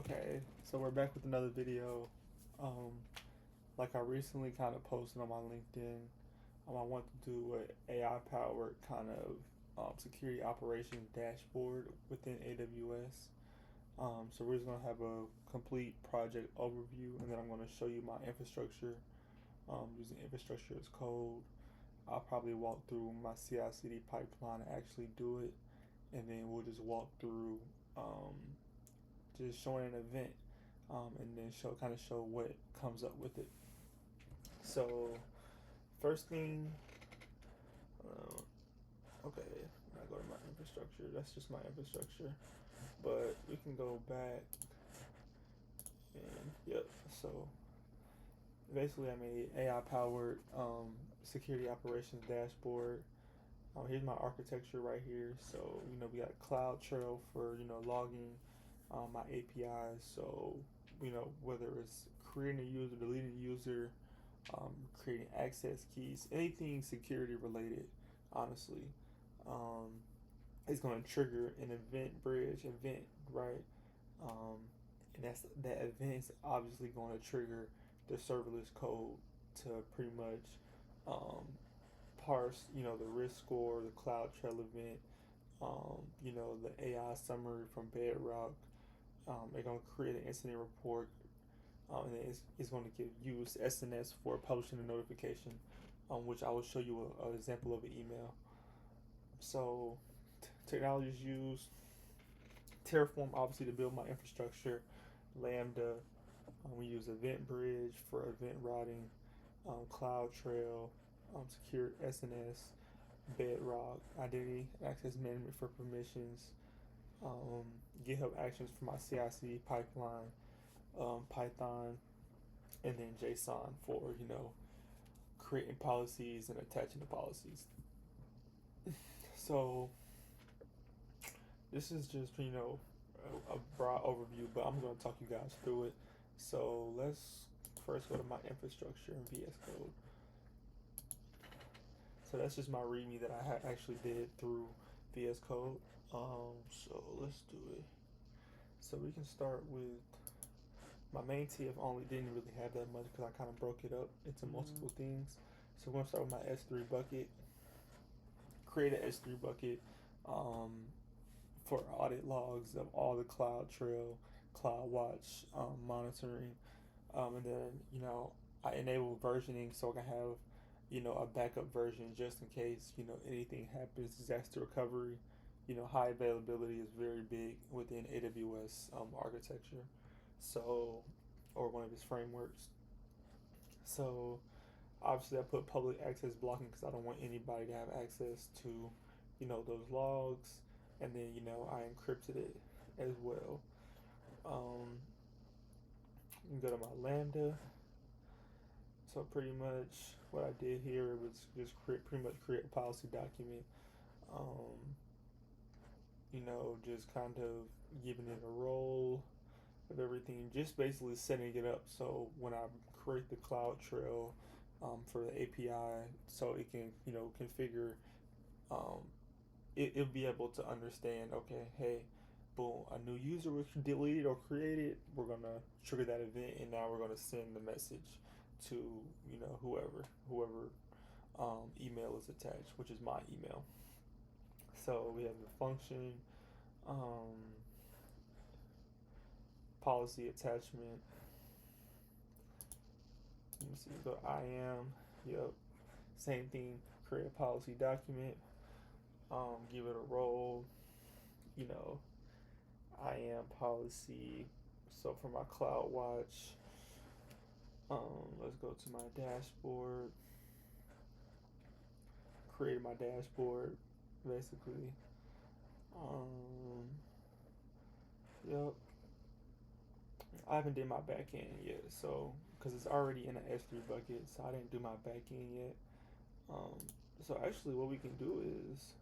Okay, so we're back with another video. Um, like I recently kind of posted on my LinkedIn, I want to do an AI powered kind of security operations dashboard within AWS. So we're just gonna have a complete project overview, and then I'm gonna show you my infrastructure using infrastructure as code. I'll probably walk through my CI/CD pipeline and actually do it, and then we'll just walk through um, just showing an event, and then show what comes up with it. So first thing, okay, I go to my infrastructure. That's just my infrastructure, but we can go back and yep. So basically, I made AI powered security operations dashboard. Here's my architecture right here. So we got CloudTrail for logging my APIs. So whether it's creating a user, deleting a user, creating access keys, anything security related, honestly, um, is going to trigger an event bridge event, right? Um, and that event is obviously going to trigger the serverless code to pretty much um, parse, the risk score, the CloudTrail event, the AI summary from Bedrock. They're going to create an incident report, and then it's going to give use SNS for publishing a notification, which I will show you an example of an email. So, technologies used Terraform obviously to build my infrastructure, Lambda. We use Event Bridge for event routing, CloudTrail, secure SNS, Bedrock, identity access management for permissions, um, GitHub Actions for my CI/CD pipeline, Python, and then JSON for creating policies and attaching the policies. So this is just a broad overview, but I'm going to talk you guys through it. So let's first go to my infrastructure in VS Code. So that's just my README that I actually did through VS Code. So let's do it. So we can start with my main TF only didn't really have that much because I kind of broke it up into multiple things. So we're gonna start with my S3 bucket. Create an S3 bucket um, for audit logs of all the CloudTrail, CloudWatch monitoring, and then I enable versioning so I can have a backup version just in case anything happens. Disaster recovery, high availability is very big within AWS architecture. So, or one of its frameworks. So obviously I put public access blocking because I don't want anybody to have access to those logs, and then I encrypted it as well. You can go to my Lambda. So pretty much what I did here was just pretty much create a policy document. Um, just kind of giving it a role of everything, just basically setting it up so when I create the CloudTrail for the API, so it can configure, um, it'll be able to understand. Okay, hey, boom, a new user was deleted or created. We're gonna trigger that event, and now we're gonna send the message to whoever email is attached, which is my email. So we have the function, um, policy attachment. Let me see. Go I am. Yep. Same thing. Create a policy document. Give it a role. You know, I am policy. So for my CloudWatch, let's go to my dashboard. Create my dashboard, basically. Um, yep. I haven't did my back end yet, so because it's already in an S3 bucket, so I didn't do my back end yet. Um, so actually, what we can do is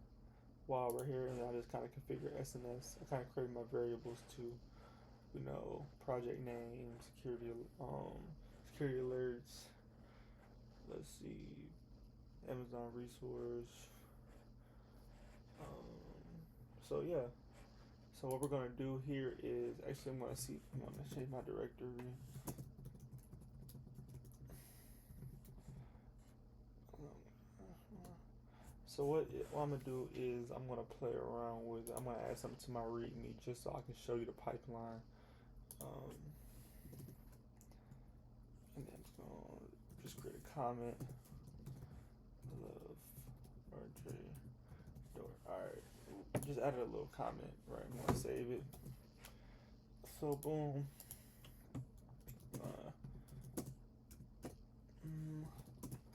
while we're here, and I just kind of configure SNS. I kind of create my variables to, project name, security alerts. Let's see, Amazon resource. So yeah, So what we're gonna do here is actually I'm gonna change my directory. So what I'm gonna do is I'm gonna play around with it. I'm gonna add something to my README just so I can show you the pipeline. And then I'm just gonna just create a comment. Love RJ. Alright. Just added a little comment, right? I'm gonna save it. So boom.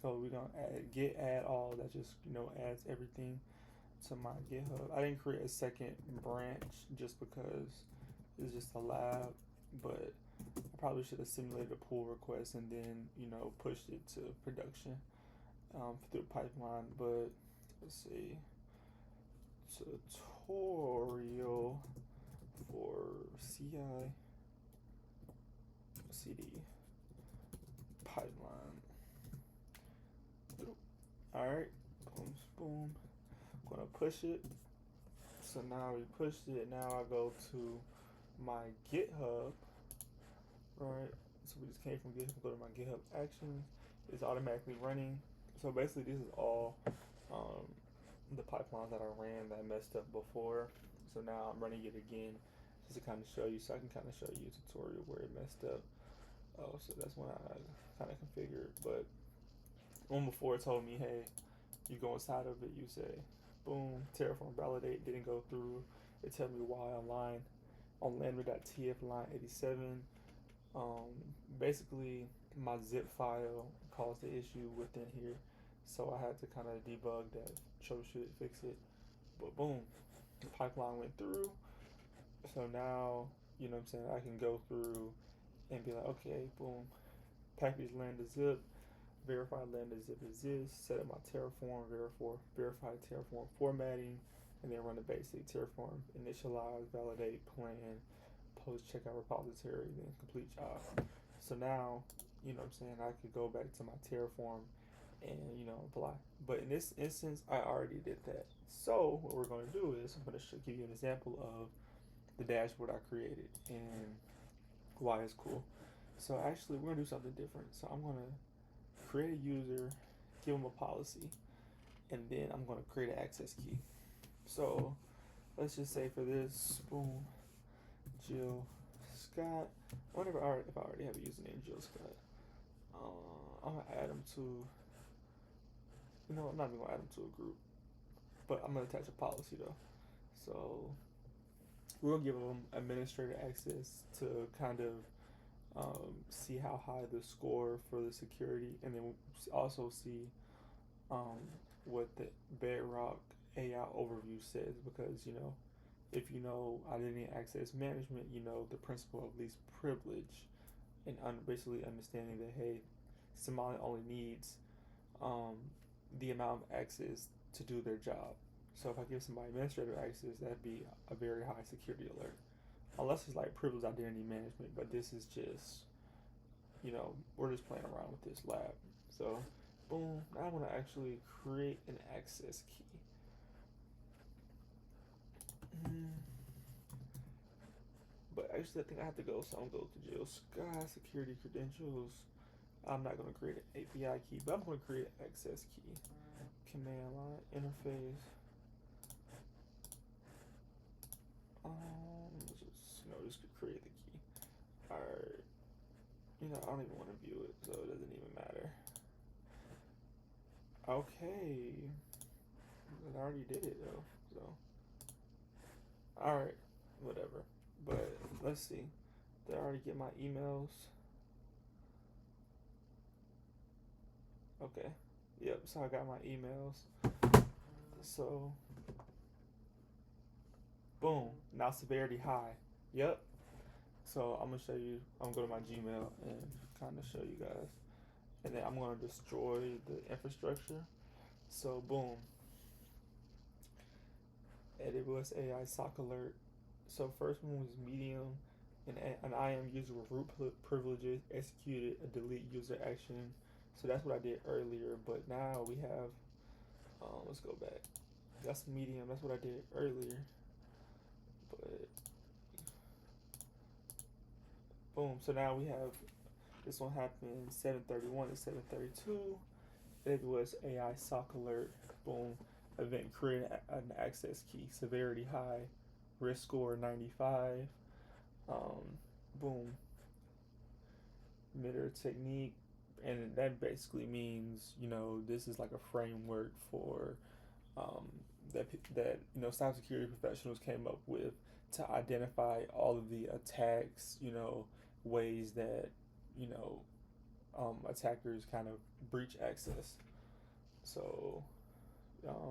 So we're gonna add all. That just adds everything to my GitHub. I didn't create a second branch just because it's just a lab, but I probably should have simulated a pull request and then pushed it to production through the pipeline. But let's see, tutorial for CI CD pipeline. Alright, boom, boom. I'm gonna push it. So now we pushed it. Now I go to my GitHub. Right. So we just came from GitHub. Go to my GitHub Actions. It's automatically running. So basically, this is all the pipelines that I ran that messed up before. So now I'm running it again just to kind of show you. So I can kind of show you a tutorial where it messed up. Oh, so that's when I kind of configured. But one before it told me, hey, you go inside of it, you say, boom, Terraform validate, didn't go through. It tell me why on lambda.tf line 87. Basically, my zip file caused the issue within here. So I had to kind of debug that, troubleshoot it, fix it. But boom, the pipeline went through. So now, what I'm saying, I can go through and be like, okay, boom, package lambda zip, verify lambda zip exists, set up my Terraform, verify Terraform formatting, and then run the basic Terraform initialize, validate, plan, post checkout repository, then complete job. So now, what I'm saying, I could go back to my Terraform and apply. But in this instance, I already did that. So what we're going to do is I'm going to give you an example of the dashboard I created and why it's cool. So actually, we're going to do something different. So I'm going to create a user, give them a policy, and then I'm going to create an access key. So let's just say for this, boom, Jill Scott. I wonder if I already have a username, Jill Scott. I'm going to add them to, I'm not even going to add them to a group, but I'm going to attach a policy though. So we're going to give them administrator access to kind of see how high the score for the security, and then we'll also see what the Bedrock AI overview says, because if identity access management, the principle of least privilege, and basically understanding that, hey, somebody only needs the amount of access to do their job. So if I give somebody administrative access, that'd be a very high security alert, unless it's like privileged identity management. But this is just, we're just playing around with this lab. So boom, now I'm going to actually create an access key. But actually, I think I have to go, so I'm going to go to Jill Scott, security credentials. I'm not going to create an API key, but I'm going to create an access key. Command line interface. Just create the key. Alright. I don't even want to view it, so it doesn't even matter. Okay. I already did it though, so. Alright, whatever. But let's see. Did I already get my emails? Okay. Yep, so I got my emails. So, boom. Now severity high. Yep. So I'm going to show you. I'm going to go to my Gmail and kind of show you guys. And then I'm going to destroy the infrastructure. So, boom. AWS AI SOC alert. So first one was medium, and an IAM user with root privileges executed a delete user action. So that's what I did earlier. But now we have, let's go back. That's medium. That's what I did earlier. But boom. So now we have this one happened 7:31 to 7:32. AWS AI SOC alert. Boom. Event create an access key. Severity high. Risk score 95. Boom. Mitter technique. And that basically means, this is like a framework for um, that cybersecurity professionals came up with to identify all of the attacks, ways that you know attackers kind of breach access. So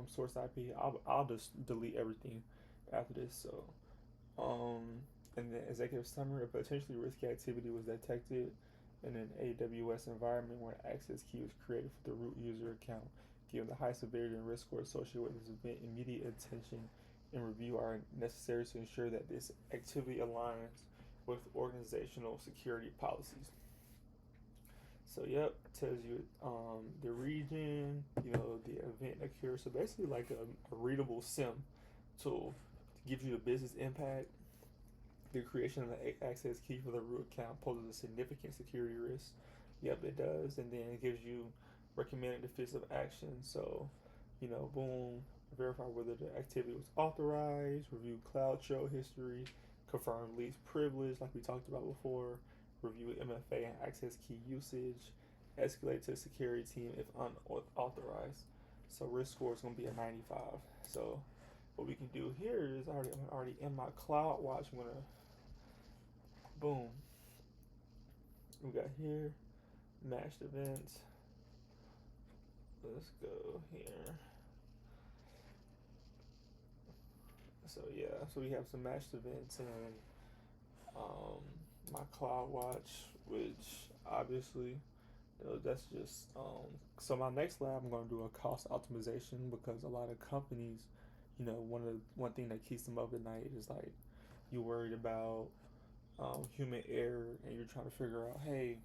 source IP, I'll just delete everything after this. So and the executive summary, of potentially risky activity was detected in an AWS environment where an access key was created for the root user account. Given the high severity and risk score associated with this event, immediate attention and review are necessary to ensure that this activity aligns with organizational security policies. So yep, tells you the region, the event occurred. So basically, like a readable SIM tool to give you the business impact. The creation of the access key for the root account poses a significant security risk. Yep, it does, and then it gives you recommended defensive action. So, boom, verify whether the activity was authorized, review CloudTrail history, confirm least privilege, like we talked about before, review MFA and access key usage, escalate to the security team if unauthorized. So risk score is going to be a 95. So what we can do here is I'm already in my CloudWatch. I'm going to boom. We got here matched events. Let's go here. So yeah, so we have some matched events and my CloudWatch, which obviously that's just so my next lab I'm going to do a cost optimization because a lot of companies, one thing that keeps them up at night is like you're worried about human error and you're trying to figure out, hey,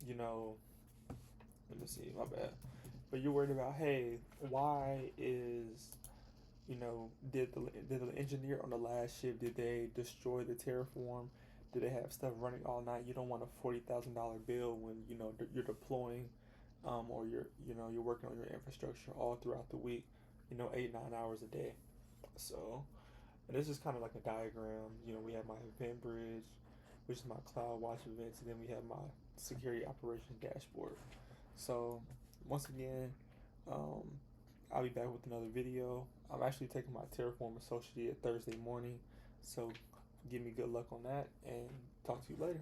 let me see, my bad. But you're worried about, hey, why is did the engineer on the last shift, did they destroy the Terraform? Did they have stuff running all night? You don't want a $40,000 bill when you're deploying, or you're working on your infrastructure all throughout the week. 8-9 hours a day. So, and this is kind of like a diagram. We have my event bridge, which is my CloudWatch events, and then we have my security operations dashboard. So, once again, um, I'll be back with another video. I'm actually taking my Terraform Associate Thursday morning, so give me good luck on that, and talk to you later.